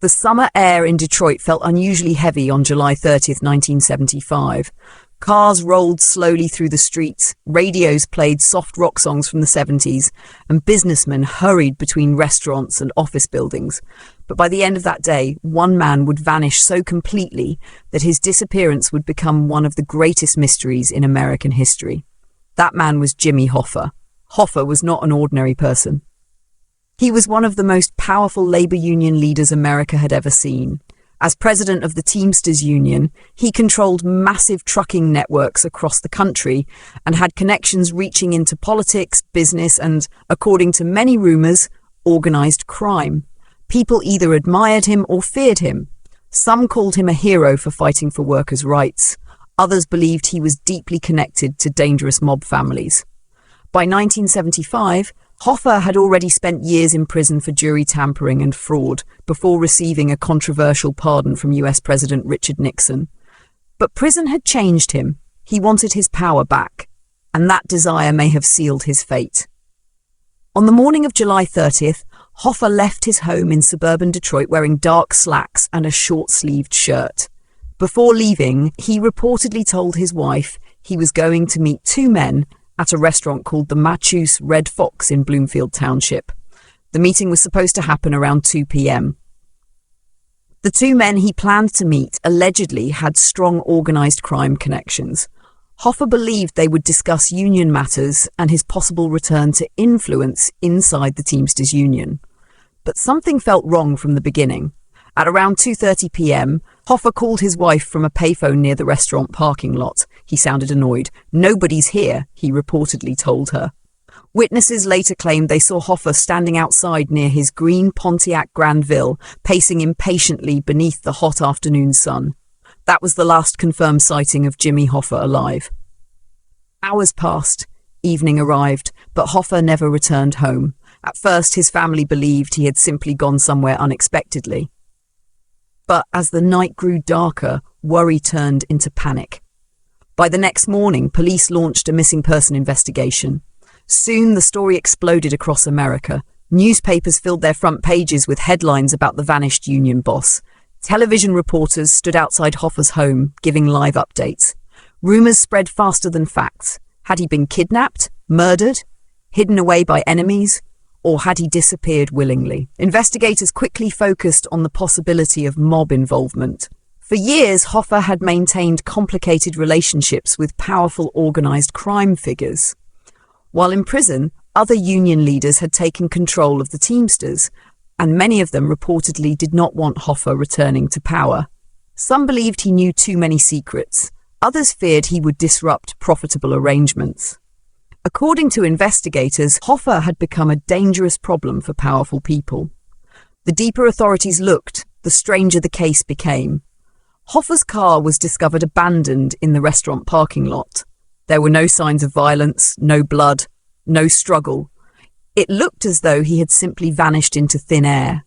The summer air in Detroit felt unusually heavy on July 30th, 1975. Cars rolled slowly through the streets, radios played soft rock songs from the 70s, and businessmen hurried between restaurants and office buildings. But by the end of that day, one man would vanish so completely that his disappearance would become one of the greatest mysteries in American history. That man was Jimmy Hoffa. Hoffa was not an ordinary person. He was one of the most powerful labor union leaders America had ever seen. As president of the Teamsters Union, he controlled massive trucking networks across the country and had connections reaching into politics, business, and, according to many rumors, organized crime. People either admired him or feared him. Some called him a hero for fighting for workers' rights. Others believed he was deeply connected to dangerous mob families. By 1975, Hoffa had already spent years in prison for jury tampering and fraud before receiving a controversial pardon from US President Richard Nixon. But prison had changed him. He wanted his power back, and that desire may have sealed his fate. On the morning of July 30th, Hoffa left his home in suburban Detroit wearing dark slacks and a short-sleeved shirt. Before leaving, he reportedly told his wife he was going to meet two men at a restaurant called the Machu's Red Fox in Bloomfield Township. The meeting was supposed to happen around 2 p.m. The two men he planned to meet allegedly had strong organized crime connections. Hoffa believed they would discuss union matters and his possible return to influence inside the Teamsters Union. But something felt wrong from the beginning. At around 2:30 p.m., Hoffa called his wife from a payphone near the restaurant parking lot. He sounded annoyed. "Nobody's here," he reportedly told her. Witnesses later claimed they saw Hoffa standing outside near his green Pontiac Grandville, pacing impatiently beneath the hot afternoon sun. That was the last confirmed sighting of Jimmy Hoffa alive. Hours passed. Evening arrived, but Hoffa never returned home. At first, his family believed he had simply gone somewhere unexpectedly. But as the night grew darker, worry turned into panic. By the next morning, police launched a missing person investigation. Soon, the story exploded across America. Newspapers filled their front pages with headlines about the vanished union boss. Television reporters stood outside Hoffa's home, giving live updates. Rumors spread faster than facts. Had he been kidnapped, murdered, hidden away by enemies? Or had he disappeared willingly? Investigators quickly focused on the possibility of mob involvement. For years, Hoffa had maintained complicated relationships with powerful organized crime figures. While in prison, other union leaders had taken control of the Teamsters, and many of them reportedly did not want Hoffa returning to power. Some believed he knew too many secrets. Others feared he would disrupt profitable arrangements. According to investigators, Hoffa had become a dangerous problem for powerful people. The deeper authorities looked, the stranger the case became. Hoffa's car was discovered abandoned in the restaurant parking lot. There were no signs of violence, no blood, no struggle. It looked as though he had simply vanished into thin air.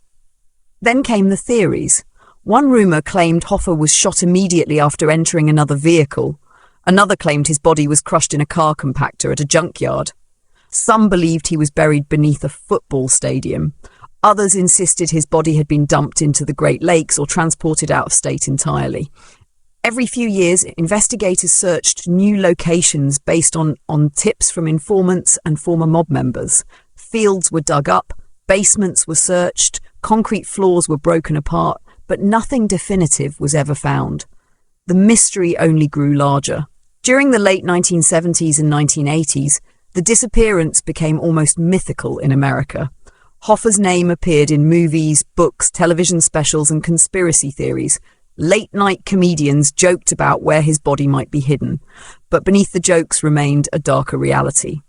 Then came the theories. One rumor claimed Hoffa was shot immediately after entering another vehicle. Another claimed his body was crushed in a car compactor at a junkyard. Some believed he was buried beneath a football stadium. Others insisted his body had been dumped into the Great Lakes or transported out of state entirely. Every few years, investigators searched new locations based on tips from informants and former mob members. Fields were dug up, basements were searched, concrete floors were broken apart, but nothing definitive was ever found. The mystery only grew larger. During the late 1970s and 1980s, the disappearance became almost mythical in America. Hoffa's name appeared in movies, books, television specials, and conspiracy theories. Late-night comedians joked about where his body might be hidden, but beneath the jokes remained a darker reality.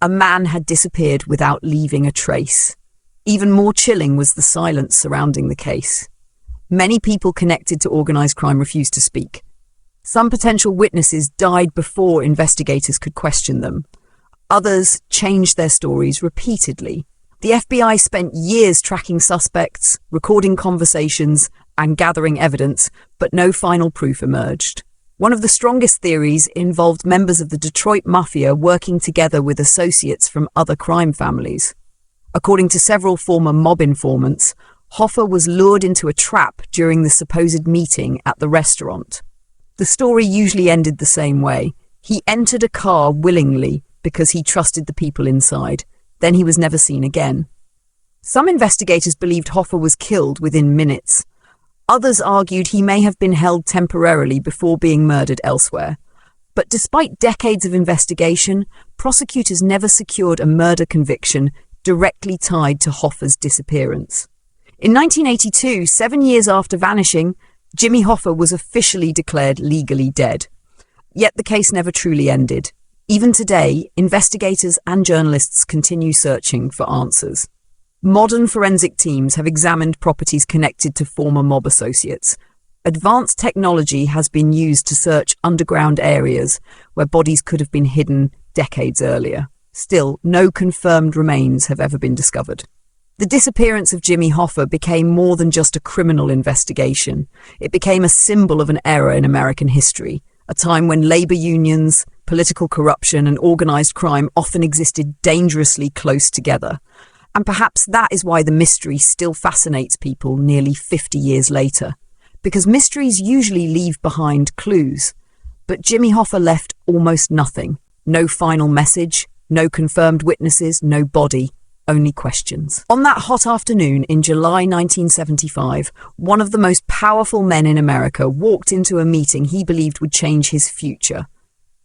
A man had disappeared without leaving a trace. Even more chilling was the silence surrounding the case. Many people connected to organized crime refused to speak. Some potential witnesses died before investigators could question them. Others changed their stories repeatedly. The FBI spent years tracking suspects, recording conversations, and gathering evidence, but no final proof emerged. One of the strongest theories involved members of the Detroit Mafia working together with associates from other crime families. According to several former mob informants, Hoffa was lured into a trap during the supposed meeting at the restaurant. The story usually ended the same way. He entered a car willingly because he trusted the people inside. Then he was never seen again. Some investigators believed Hoffa was killed within minutes. Others argued he may have been held temporarily before being murdered elsewhere. But despite decades of investigation, prosecutors never secured a murder conviction directly tied to Hoffa's disappearance. In 1982, 7 years after vanishing, Jimmy Hoffa was officially declared legally dead. Yet the case never truly ended. Even today, investigators and journalists continue searching for answers. Modern forensic teams have examined properties connected to former mob associates. Advanced technology has been used to search underground areas where bodies could have been hidden decades earlier. Still, no confirmed remains have ever been discovered. The disappearance of Jimmy Hoffa became more than just a criminal investigation. It became a symbol of an era in American history, a time when labor unions, political corruption, and organized crime often existed dangerously close together. And perhaps that is why the mystery still fascinates people nearly 50 years later. Because mysteries usually leave behind clues. But Jimmy Hoffa left almost nothing. No final message, no confirmed witnesses, no body, only questions. On that hot afternoon in July 1975, one of the most powerful men in America walked into a meeting he believed would change his future.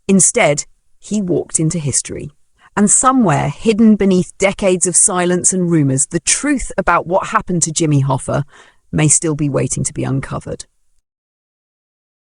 Instead, he walked into history. And somewhere, hidden beneath decades of silence and rumors, the truth about what happened to Jimmy Hoffa may still be waiting to be uncovered.